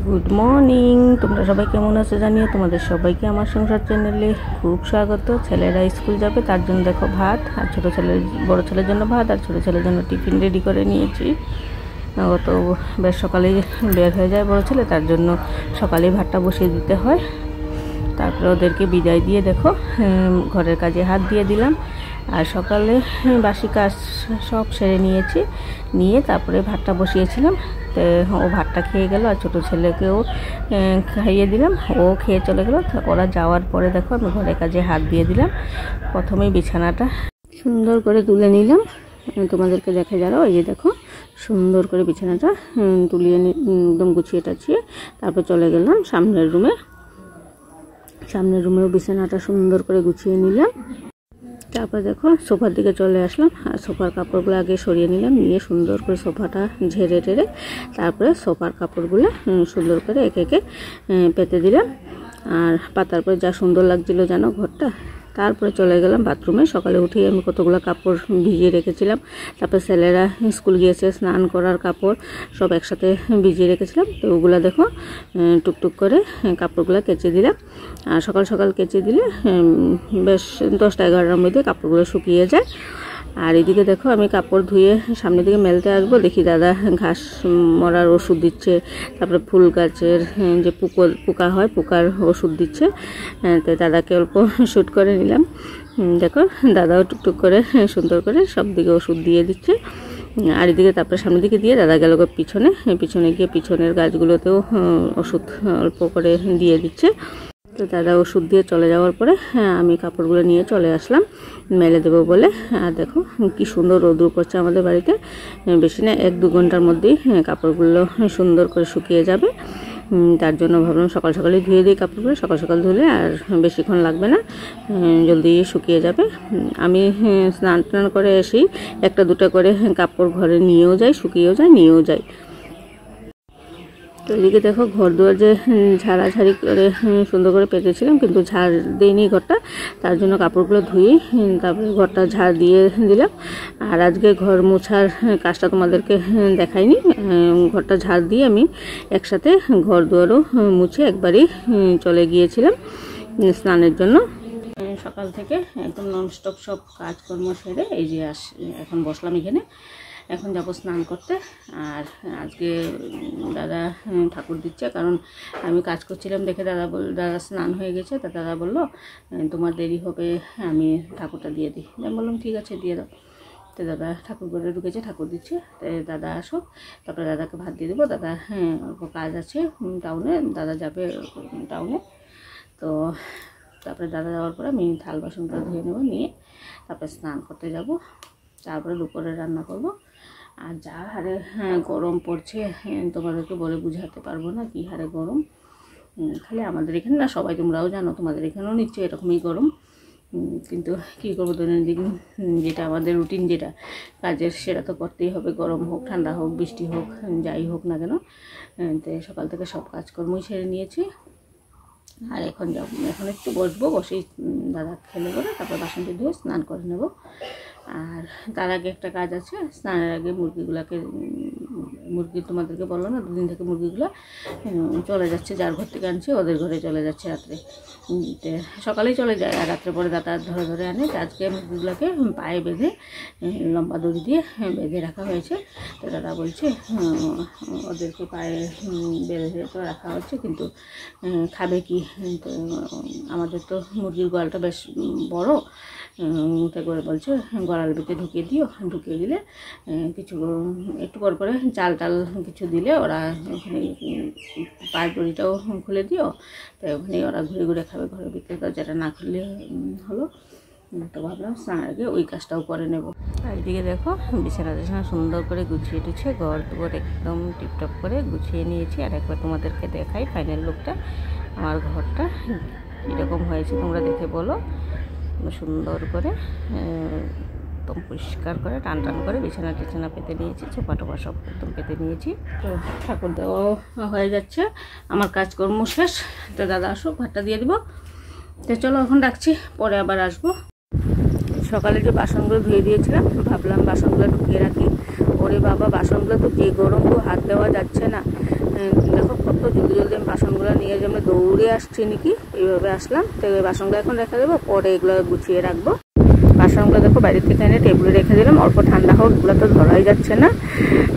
Good morning, তোমরা সবাই কেমন আছো জানিও। তোমাদের সবাইকে আমার সংসার চ্যানেলে খুব স্বাগত। ছেলেরা স্কুল যাবে তার জন্য দেখো ভাত, আর বড় ছেলের জন্য ভাত, আর ছোটো ছেলের জন্য টিফিন রেডি করে নিয়েছি। তো বেশ সকালেই বের হয়ে যায় বড় ছেলে, তার জন্য সকালেই ভাতটা বসিয়ে দিতে হয়। তারপরে ওদেরকে বিদায় দিয়ে দেখো ঘরের কাজে হাত দিয়ে দিলাম। আর সকালে বাসি কাজ সব সেরে নিয়ে তারপরে ভাতটা বসিয়েছিলাম। তো ও ভাতটা খেয়ে গেল, আর ছোটো ছেলেকেও খাইয়ে দিলাম, ও খেয়ে চলে গেল। ওরা যাওয়ার পরে দেখো আমি ঘরের কাজে হাত দিয়ে দিলাম। প্রথমেই বিছানাটা সুন্দর করে তুলে নিলাম, তোমাদেরকে দেখে যারা। এই যে দেখো সুন্দর করে বিছানাটা তুলিয়ে একদম গুছিয়ে টাছিয়ে তারপর চলে গেলাম সামনের রুমেও বিছানাটা সুন্দর করে গুছিয়ে নিলাম। তারপর দেখো সোফার দিকে চলে আসলাম, আর সোফার কাপড়গুলো আগে সরিয়ে নিলাম, নিয়ে সুন্দর করে সোফাটা ঝেড়ে টেড়ে তারপরে সোফার কাপড়গুলো সুন্দর করে একে একে পেতে দিলাম। আর পাতার পরে যা সুন্দর লাগছিল জানো ঘরটা। তারপরে চলে গেলাম বাথরুমে। সকালে উঠেই আমি কতগুলো কাপড় ভিজিয়ে রেখেছিলাম। তারপর ছেলেরা স্কুল গিয়েছে, স্নান করার কাপড় সব একসাথে ভিজিয়ে রেখেছিলাম। তো ওগুলো দেখো টুকটুক করে কাপড়গুলো কেচে দিলাম। আর সকাল সকাল কেচে দিলে বেশ 10টা-11টার মধ্যে কাপড়গুলো শুকিয়ে যায়। আর এদিকে দেখো আমি কাপড় ধুয়ে সামনের দিকে মেলতে আসবো, দেখি দাদা ঘাস মরার ওষুধ দিচ্ছে, তারপরে ফুল গাছের যে পোকা হয় পোকার ওষুধ দিচ্ছে। তো দাদাকে অল্প শ্যুট করে নিলাম। দেখো দাদাও টুকটুক করে সুন্দর করে সব দিকে ওষুধ দিয়ে দিচ্ছে। আর এদিকে তারপরে সামনের দিকে দিয়ে দাদা গেল পিছনে গিয়ে পিছনের গাছগুলোতেও ওষুধ অল্প করে দিয়ে দিচ্ছে। তো দাদা ওষুধ দিয়ে চলে যাওয়ার পরে আমি কাপড়গুলো নিয়ে চলে আসলাম মেলে দেবো বলে। আর দেখো কি সুন্দর রোদ্র পড়ছে আমাদের বাড়িতে। বেশি না 1-2 ঘন্টার মধ্যেই কাপড়গুলো সুন্দর করে শুকিয়ে যাবে। তার জন্য ভাবলাম সকাল সকালেই ধুয়ে দিই কাপড়গুলো। সকাল সকাল ধুলে আর বেশিক্ষণ লাগবে না, জলদি শুকিয়ে যাবে। আমি স্নান টান করে এসেই 1-2টা করে কাপড় ঘরে নিয়েও যাই, শুকিয়েও যায়, নিয়েও যাই। তো এদিকে দেখো ঘর দুয়ার যে ঝাড়াঝাড়ি করে সুন্দর করে পেতেছিলাম, কিন্তু ঝাড় দিইনি ঘরটা, তার জন্য কাপড়গুলো ধুয়ে তারপরে ঘরটা ঝাড় দিয়ে দিলাম। আর আজকে ঘর মোছার কাজটা তোমাদেরকে দেখাইনি। ঘরটা ঝাড় দিয়ে আমি একসাথে ঘর দুয়ারও মুছে একবারই চলে গিয়েছিলাম স্নানের জন্য। সকাল থেকে একদম ননস্টপ সব কাজকর্ম সেরে এই যে এখন বসলাম এখানে। এখন যাব স্নান করতে। আর আজকে দাদা ঠাকুর দিচ্ছে, কারণ আমি কাজ করছিলাম দেখে দাদা স্নান হয়ে গেছে। তা দাদা বললো তোমার দেরি হবে, আমি ঠাকুরটা দিয়ে দিই। আমি বললাম ঠিক আছে দিয়ে দাও। তো দাদা ঠাকুর ঘরে ঢুকেছে, ঠাকুর দিচ্ছে। তো দাদা আসুক, তারপরে দাদাকে ভাত দিয়ে দেবো। দাদা অল্প কাজ আছে টাউনে, দাদা যাবে টাউনে। তো তারপরে দাদা যাওয়ার পরে আমি থাল বাসনটা ধুয়ে নেবো, নিয়ে তারপরে স্নান করতে যাব। তারপরে দুপুরে রান্না করব। আর যা হারে গরম পড়ছে তোমাদেরকে বলে বুঝাতে পারবো না কি হারে গরম। খালি আমাদের এখানে না, সবাই তোমরাও জানো তোমাদের এখানেও নিশ্চয়ই এরকমই গরম। কিন্তু কী করবো, দৈনন্দিন যেটা আমাদের রুটিন যেটা কাজের, সেটা তো করতেই হবে। গরম হোক, ঠান্ডা হোক, বৃষ্টি হোক, যাই হোক না কেন। তো সকাল থেকে সব কাজকর্মই সেরে নিয়েছি। আর এখন একটু বসবো, বসেই দাদা খেলে করে তারপর বাসনটি ধুয়ে স্নান করে নেব। আর তার আগে একটা কাজ আছে, স্নানের আগে মুরগি তোমাদেরকে বললো না, 2 দিন থেকে মুরগিগুলো চলে যাচ্ছে, যার ঘর থেকে আনছি ওদের ঘরে চলে যাচ্ছে রাত্রে। সকালেই চলে যায়, আর রাত্রে পরে দাদা ধরে আনে। আজকে মুরগিগুলোকে পায়ে বেঁধে লম্বা দড়ি দিয়ে বেঁধে রাখা হয়েছে। তো দাদা বলছে ওদেরকে পায়ে বেঁধে তো রাখা হচ্ছে, কিন্তু খাবে কি? তো আমাদের তো মুরগির গোয়ালটা বেশ বড়, তো করে বলছে গড়াল ভিতরে ঢুকিয়ে দিলে একটু পর পরে চাল কিছু দিলে ওরা ওখানে পায়ের দড়িটাও খুলে দিও। তো ওখানে ওরা ঘুরে ঘুরে খাবে ঘরের ভিতরে, তো যেটা না খুললে হলো। তো ভাবলাম স্নানের আগে ওই কাজটাও করে নেব। আর এদিকে দেখো বিছানা সুন্দর করে গুছিয়ে দিচ্ছে, ঘর দুয়ার একদম টিপটপ করে গুছিয়ে নিয়েছি। আর একবার তোমাদেরকে দেখাই ফাইনাল লুকটা। আমার ঘরটা কীরকম হয়েছে তোমরা দেখে বলো। সুন্দর করে একদম পরিষ্কার করে টান করে বিছানা পেতে নিয়েছি, সোফা টোফা সব একদম পেতে নিয়েছি। তো ঠাকুর দেওয়া হয়ে যাচ্ছে, আমার কাজকর্ম শেষ। তো দাদা আসুক, ভাতটা দিয়ে দিব। তো চলো এখন রাখছি, পরে আবার আসবো। সকালে যে বাসনগুলো ধুয়ে দিয়েছিলাম, ভাবলাম বাসনগুলো ঢুকিয়ে রাখি। ওরে বাবা, বাসনগুলো তো যে গরম, তো হাত দেওয়া যাচ্ছে না। দেখো কত জলদি বাসনগুলো নিয়ে যে আমরা দৌড়ে আসছি নাকি এইভাবে আসলাম। তো এই বাসনগুলো এখন রেখে দেবো, পরে এগুলো গুছিয়ে রাখবো। বাসনগুলো দেখো বাইরে থেকে এনে টেবিলে রেখে দিলাম, অল্প ঠান্ডা হোক, এগুলো তো ধরাই যাচ্ছে না।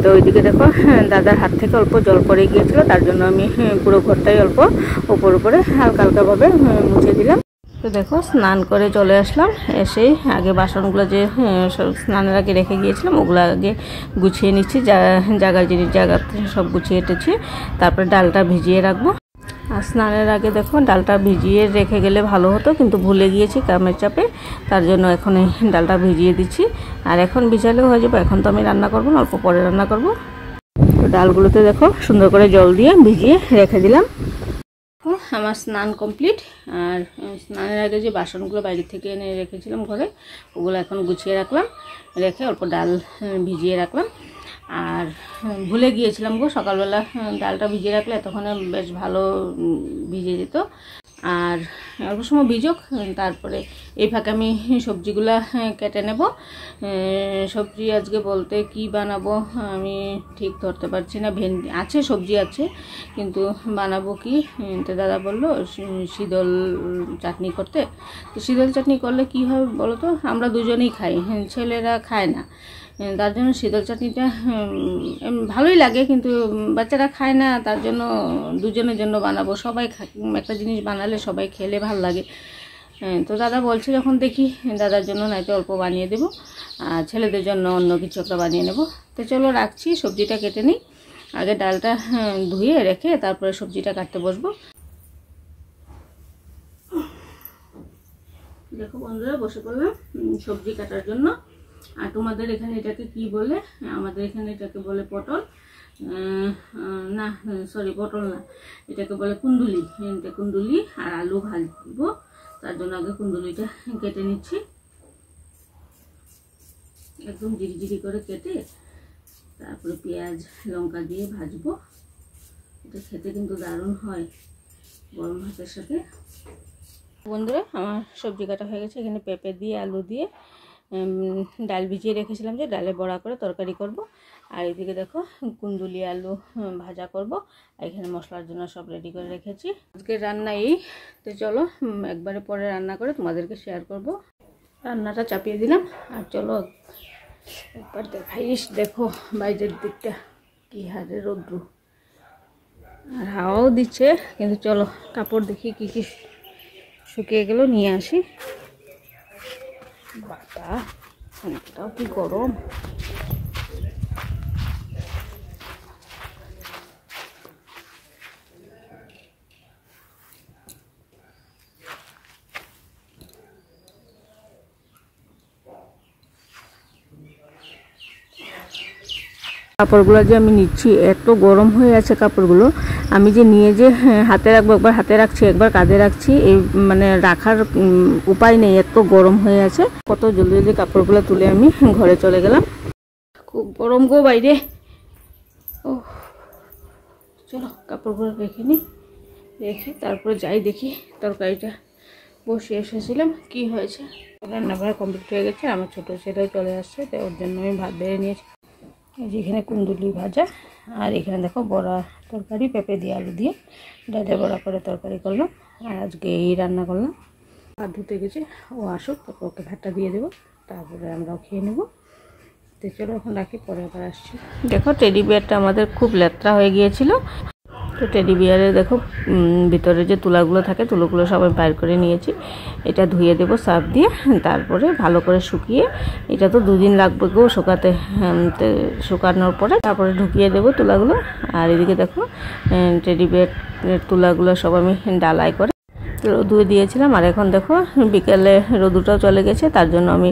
তো ওইদিকে দেখো দাদার হাত থেকে অল্প জল পড়ে গিয়েছিল, তার জন্য আমি পুরো ঘরটাই অল্প উপরে হালকা হালকাভাবে মুছে দিলাম। তো দেখো স্নান করে চলে আসলাম, এসেই আগে বাসনগুলো যে স্নানের আগে রেখে গিয়েছিলাম ওগুলো আগে গুছিয়ে নিচ্ছি, জায়গার জিনিস জায়গাতে সব গুছিয়ে টেছি, তারপরে ডালটা ভিজিয়ে রাখবো। আর স্নানের আগে দেখো ডালটা ভিজিয়ে রেখে গেলে ভালো হতো, কিন্তু ভুলে গিয়েছি কামের চাপে, তার জন্য এখন এই ডালটা ভিজিয়ে দিচ্ছি। আর এখন ভিজালেও হয়ে যাবে, এখন তো আমি রান্না করবো না, অল্প পরে রান্না করব। তো ডালগুলোতে দেখো সুন্দর করে জল দিয়ে ভিজিয়ে রেখে দিলাম। আমার স্নান কমপ্লিট। আর স্নানের আগে যে বাসনগুলো বাইরে থেকে এনে রেখেছিলাম ঘরে, ওগুলো এখন গুছিয়ে রাখলাম, রেখে অল্প ডাল ভিজিয়ে রাখলাম। আর ভুলে গিয়েছিলাম গো, সকালবেলা ডালটা ভিজিয়ে রাখলে এতক্ষণে বেশ ভালো ভিজে যেত। আর অল্প সময় ভিজুক, তারপরে এই ফাঁকে আমি সবজিগুলো কেটে নেব। সবজি আজকে বলতে কি বানাবো আমি ঠিক ধরতে পারছি না, ভেন্ডি আছে, সবজি আছে, কিন্তু বানাবো কি। তো দাদা বললো শীতল চাটনি করতে। তো শীতল চাটনি করলে কি হবে বলো তো, আমরা দুজনেই খাই, ছেলেরা খায় না, তার জন্য শীতল চাটনিটা ভালোই লাগে, কিন্তু বাচ্চারা খায় না, তার জন্য দুজনের জন্য বানাবো। সবাই একটা জিনিস বানালে সবাই খেলে ভালো লাগে। তো দাদা বলছে যখন দেখি দাদার জন্য নয়তো অল্প বানিয়ে দেবো, আর ছেলেদের জন্য অন্য কিছু একটা বানিয়ে নেব। তো চলো রাখছি, সবজিটা কেটে নিই, আগে ডালটা ধুয়ে রেখে তারপরে সবজিটা কাটতে বসবো। দেখো বন্ধুরা, বসে পড়লাম সবজি কাটার জন্য। আর তোমাদের এখানে এটাকে কি বলে? আমাদের এখানে এটাকে বলে পটল, না সরি পটল না, এটাকে বলে কুন্দুলি। এটা কুন্দুলি আর আলু ভাজবো, তার জন্য আগে কুন্দুলিটা কেটে নিচ্ছি, একদম জিরি করে কেটে তারপরে পেঁয়াজ লঙ্কা দিয়ে ভাজবো। এটা খেতে কিন্তু দারুণ হয় গরম ভাতের সাথে। বন্ধুরা আমার সবজি কাটা হয়ে গেছে, এখানে পেঁপে দিয়ে আলু দিয়ে ডাল ভিজিয়ে রেখেছিলাম, যে ডালে বড়া করে তরকারি করব। আর এদিকে দেখো কুন্দুলি আলু ভাজা করব, আর এখানে মশলার জন্য সব রেডি করে রেখেছি। আজকে রান্না এই, তো চলো একবারে পরে রান্না করে তোমাদেরকে শেয়ার করব। রান্নাটা চাপিয়ে দিলাম, আর চলো একবার দেখাইস। দেখো বাইরের দিকটা কি হারে রৌদ্র, আর হাওয়াও দিচ্ছে, কিন্তু চলো কাপড় দেখি কি কি শুকিয়ে গেল নিয়ে আসি। বাবা অনেকটাও কি গরম। কাপড়গুলো যে আমি নিচ্ছি এত গরম হয়ে আছে কাপড়গুলো, আমি যে নিয়ে যে হাতে রাখবো, একবার হাতে রাখছি একবার কাঁধে রাখছি, এই মানে রাখার উপায় নেই, এত গরম হয়ে আছে। কত জলদি কাপড়গুলো তুলে আমি ঘরে চলে গেলাম, খুব গরম গো বাইরে। ও চলো কাপড়গুলো রেখে নিই, রেখে তারপরে যাই দেখি তরকারিটা বসে এসেছিলাম কি হয়েছে। রান্না করা কমপ্লিট হয়ে গেছে, আমার ছোটো ছেলেও চলে আসছে, তো ওর জন্য আমি ভাত বেড়ে নিয়েছি। এখানে কুন্দুলি ভাজা, আর এখানে দেখো বড়া তরকারি, পেঁপে দিয়ে আলু দিয়ে ডালে বড়া করে তরকারি করলাম। আর আজকে এই রান্না করলাম। ভাত ধুতে গেছে, ও আসুক তারপর ওকে ভাতটা দিয়ে দেবো, তারপরে আমরাও খেয়ে নেবো। তো চলো এখন রাখি, পরে আবার আসছি। দেখো টেডি বিয়ারটা আমাদের খুব লেত্রা হয়ে গিয়েছিল, তো টেডি বিয়ারে দেখো ভিতরে যে তুলাগুলো থাকে, তুলোগুলো সবাই বাইর করে নিয়েছি। এটা ধুয়ে দেবো সার্ফ দিয়ে, তারপরে ভালো করে শুকিয়ে, এটা তো 2 দিন লাগবে গো শুকাতে, শুকানোর পরে তারপরে ঢুকিয়ে দেবো তুলাগুলো। আর এদিকে দেখো টেডি বিয়ারের তুলাগুলো সব আমি ডালাই করে রোদুয়ে দিয়েছিলাম। আর এখন দেখো বিকেলে রোদুটাও চলে গেছে, তার জন্য আমি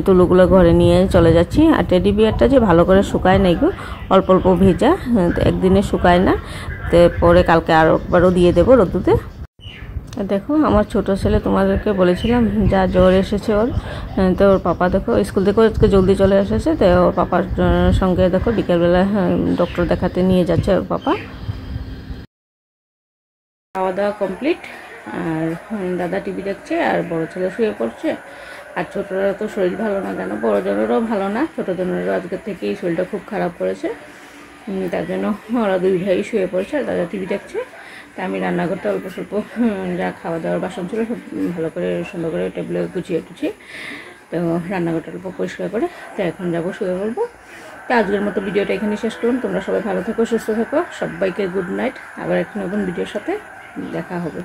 তুলোগুলো ঘরে নিয়ে চলে যাচ্ছি। আর টেডি বিয়ারটা যে ভালো করে শুকায় নাই গো, অল্প অল্প ভেজা, একদিনে শুকায় না, তো পরে কালকে আরও একবারও দিয়ে দেবো রোদুতে। দেখো আমার ছোট ছেলে, তোমাদেরকে বলেছিলাম যা জ্বর এসেছে ওর, তো ওর পাপা দেখো স্কুল থেকে আজকে জলদি চলে এসেছে, তো ওর পাপার সঙ্গে দেখো বিকেলবেলা ডক্টর দেখাতে নিয়ে যাচ্ছে ওর পাপা। খাওয়া দাওয়া কমপ্লিট, আর দাদা টিভি দেখছে, আর বড় ছেলে শুয়ে পড়ছে। আর ছোটরা তো শরীর ভালো না, কেন বড় জনেরও ভালো না, ছোটো জনেরও আজকের থেকেই শরীরটা খুব খারাপ করেছে, তার জন্য ওরা 2 ভাই শুয়ে পড়ছে, আর দাদা টিভি দেখছে। তো তা আমি রান্নাঘরটা অল্প স্বল্প যা খাওয়া দাওয়ার বাসন ছিল সব ভালো করে সুন্দর করে টেবিলে গুছিয়ে টুছিয়ে, তো রান্নাঘরটা অল্প পরিষ্কার করে তো এখন যাবো শুয়ে বলবো। তো আজকের মতো ভিডিওটা এখানে শেষ করুন। তোমরা সবাই ভালো থেকো, সুস্থ থেকো, সবাইকে গুড নাইট। আবার একটা নতুন ভিডিওর সাথে দেখা হবে।